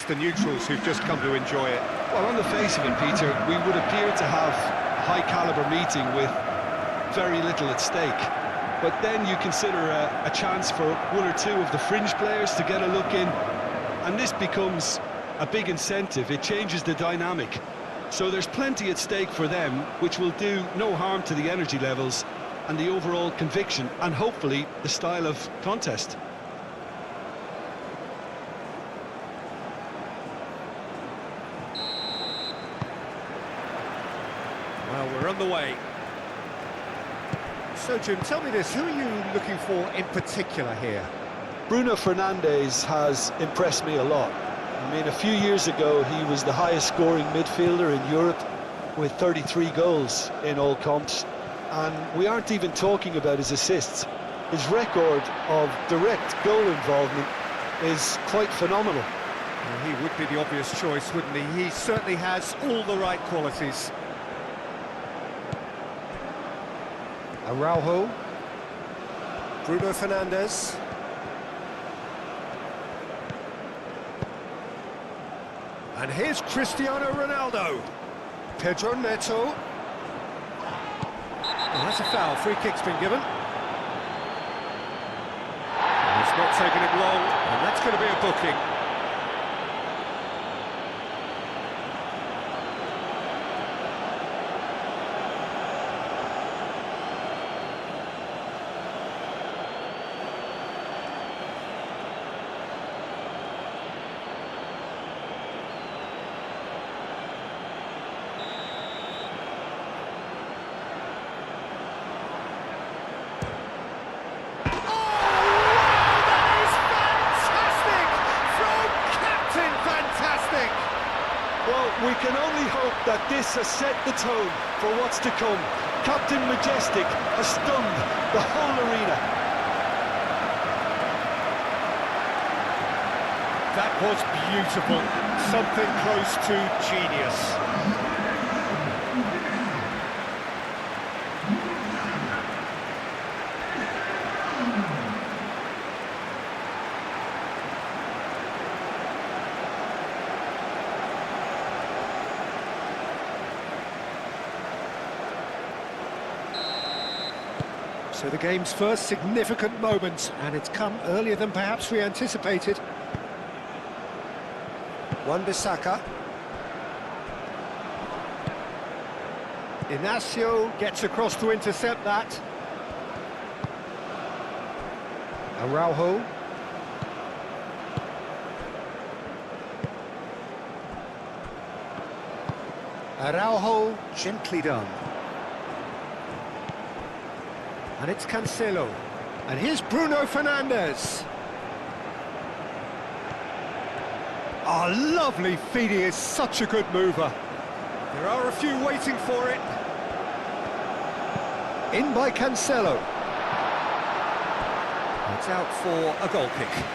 the neutrals who've just come to enjoy it. Well, on the face of it, Peter, we would appear to have a high-caliber meeting with very little at stake. But then you consider a chance for one or two of the fringe players to get a look in, and this becomes a big incentive. It changes the dynamic. So there's plenty at stake for them, which will do no harm to the energy levels and the overall conviction, and hopefully the style of contest. Well, we're on the way. So, Jim, tell me this, who are you looking for in particular here? Bruno Fernandes has impressed me a lot. I mean, a few years ago, he was the highest-scoring midfielder in Europe with 33 goals in all comps. And we aren't even talking about his assists. His record of direct goal involvement is quite phenomenal. Well, he would be the obvious choice, wouldn't he? He certainly has all the right qualities. Araujo. Bruno Fernandes. And here's Cristiano Ronaldo. Pedro Neto. Oh, that's a foul. Free kick's been given. And it's not taken him long, and that's going to be a booking. We can only hope that this has set the tone for what's to come. Captain Majestic has stunned the whole arena. That was beautiful. Something close to genius. So the game's first significant moment, and it's come earlier than perhaps we anticipated. Wan-Bissaka. Inacio gets across to intercept that. Araujo. Araujo, gently done. And it's Cancelo. And here's Bruno Fernandes. Oh, lovely feed. He is such a good mover. There are a few waiting for it. In by Cancelo. It's out for a goal kick.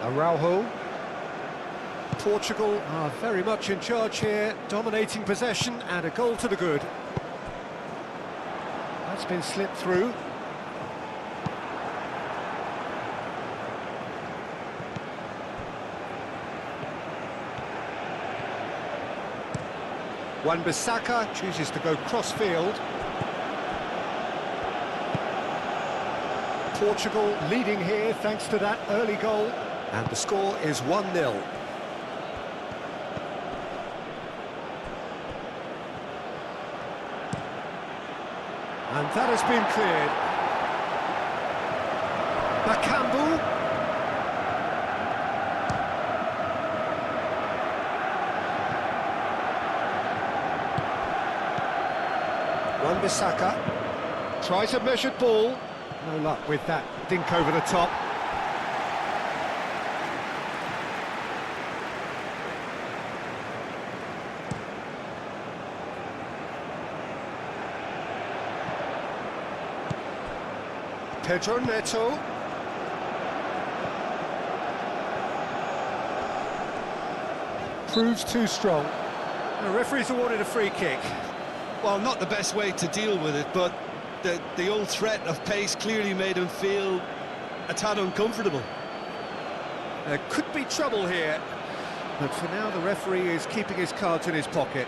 Araujo. Portugal are very much in charge here, dominating possession and a goal to the good. That's been slipped through. Wan-Bissaka chooses to go cross-field. Portugal leading here thanks to that early goal. And the score is 1-0. And that has been cleared. Bakambu. Wan-Bissaka tries a measured ball. No luck with that dink over the top. Pedro Neto. proves too strong. The referee's awarded a free kick. Well, not the best way to deal with it, but the old threat of pace clearly made him feel a tad uncomfortable. There could be trouble here, but for now the referee is keeping his cards in his pocket.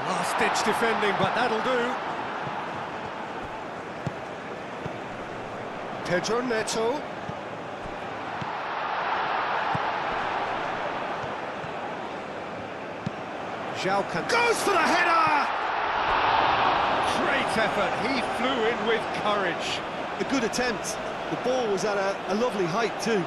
Last-ditch defending, but that'll do. Pedro Neto. João goes for the header! Great effort, he flew in with courage. A good attempt. The ball was at a lovely height too.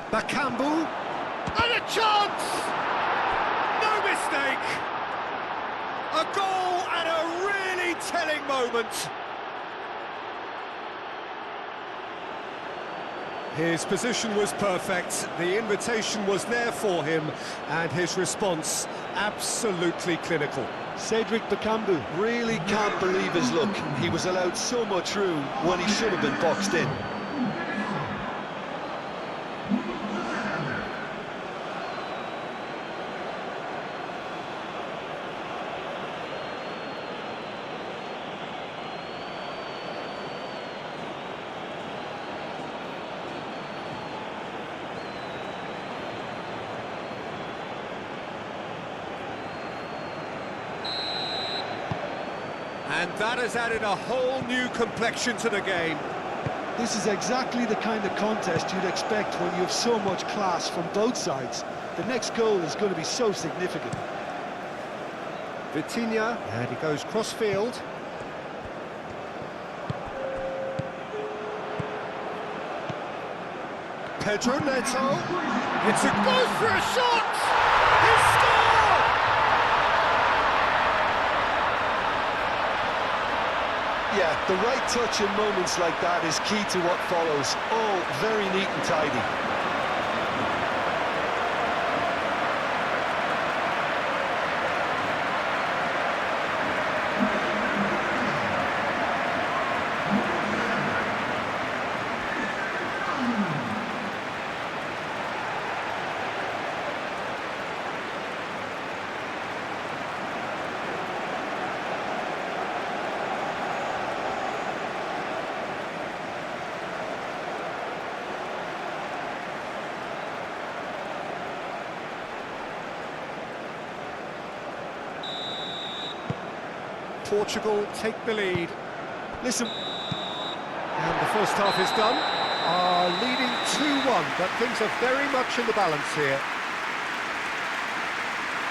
Bakambu, and a chance! No mistake! A goal and a really telling moment. His position was perfect, the invitation was there for him, and his response absolutely clinical. Cedric Bakambu really can't believe his luck. He was allowed so much room when he should have been boxed in. And that has added a whole new complexion to the game. This is exactly the kind of contest you'd expect when you have so much class from both sides. The next goal is going to be so significant. Vitinha, and he goes cross-field. Pedro Neto. It's a goal for a shot! He scored! Yeah, the right touch in moments like that is key to what follows. All very neat and tidy. Portugal take the lead. Listen. And the first half is done. Are leading 2-1, but things are very much in the balance here.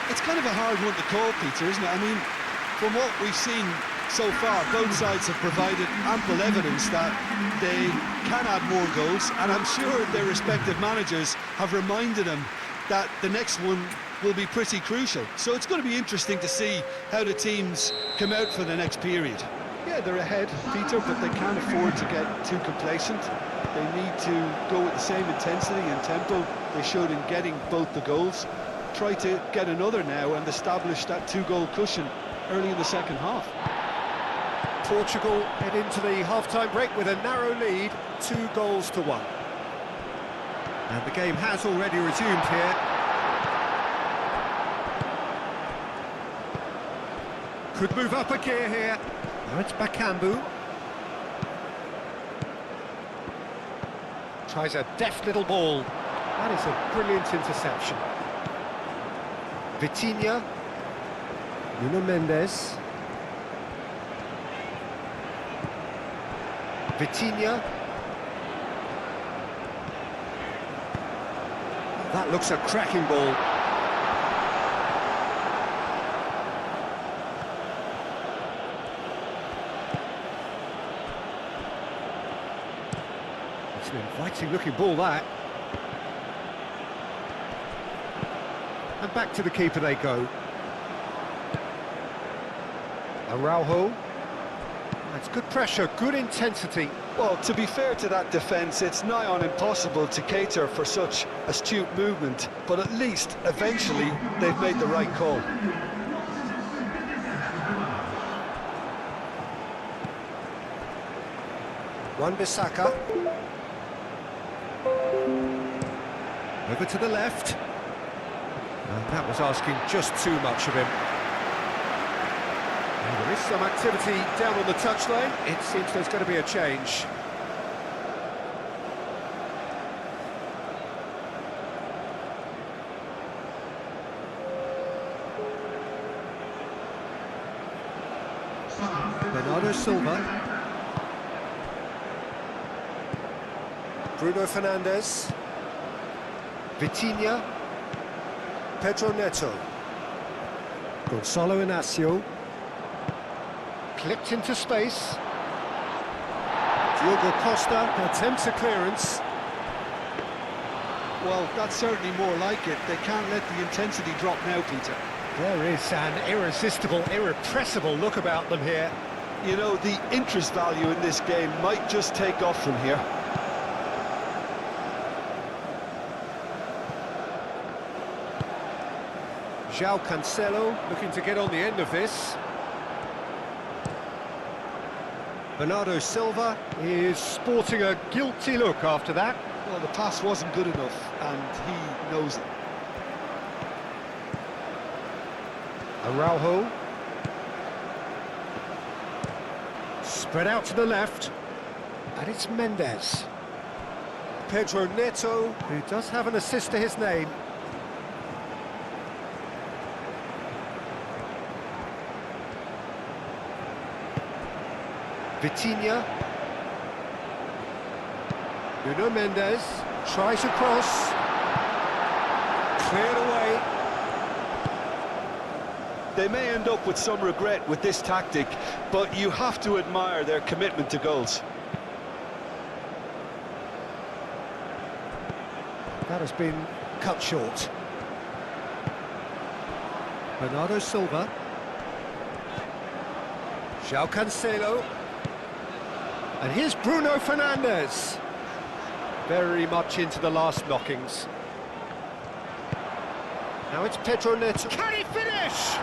It's kind of a hard one to call, Peter, isn't it? I mean, from what we've seen so far, both sides have provided ample evidence that they can add more goals, and I'm sure their respective managers have reminded them that the next one will be pretty crucial. So it's going to be interesting to see how the teams come out for the next period. Yeah, they're ahead, Peter, but they can't afford to get too complacent. They need to go with the same intensity and tempo they showed in getting both the goals. Try to get another now and establish that two-goal cushion early in the second half. Portugal head into the half-time break with a narrow lead, 2-1. And the game has already resumed here. Could move up a gear here. Now it's Bakambu. Tries a deft little ball. That is a brilliant interception. Vitinha. Nuno Mendes. Vitinha. That looks a cracking ball. It's an inviting looking ball, that. And back to the keeper they go. Araujo. That's good pressure, good intensity. Well, to be fair to that defence, it's nigh on impossible to cater for such astute movement, but at least, eventually, they've made the right call. Wan-Bissaka. Over to the left. And that was asking just too much of him. And there is some activity down on the touchline. It seems there's going to be a change. Bernardo Silva. Bruno Fernandes. Vitinha. Pedro Neto. Gonzalo Inacio. Clipped into space. Diogo Costa attempts a clearance. Well, that's certainly more like it. They can't let the intensity drop now, Peter. There is an irresistible, irrepressible look about them here. You know, the interest value in this game might just take off from here. João Cancelo looking to get on the end of this. Bernardo Silva is sporting a guilty look after that. Well, the pass wasn't good enough, and he knows it. Araujo. Spread out to the left. And it's Mendes. Pedro Neto, who does have an assist to his name. Vitinha. Nuno Mendes tries a cross. Cleared away. They may end up with some regret with this tactic, but you have to admire their commitment to goals. That has been cut short. Bernardo Silva. João Cancelo. And here's Bruno Fernandes. Very much into the last knockings. Now it's Pedro Neto. Can he finish?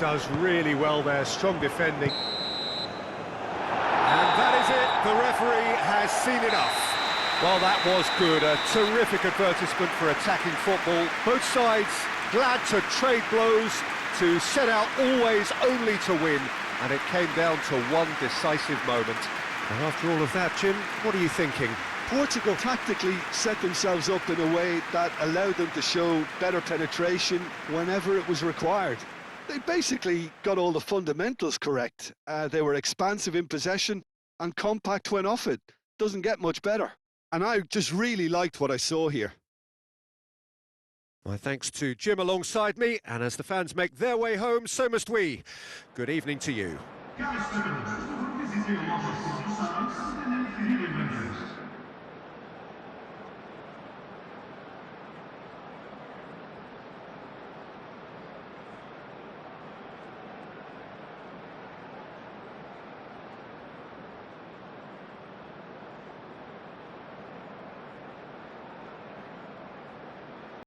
Does really well there, strong defending. And that is it, the referee has seen enough. Well, that was good, a terrific advertisement for attacking football. Both sides glad to trade blows, to set out always only to win, and it came down to one decisive moment. And after all of that, Jim, what are you thinking? Portugal tactically set themselves up in a way that allowed them to show better penetration whenever it was required. They basically got all the fundamentals correct. They were expansive in possession and compact when off it. Doesn't get much better. And I just really liked what I saw here. My thanks to Jim alongside me, and as the fans make their way home, so must we. Good evening to you.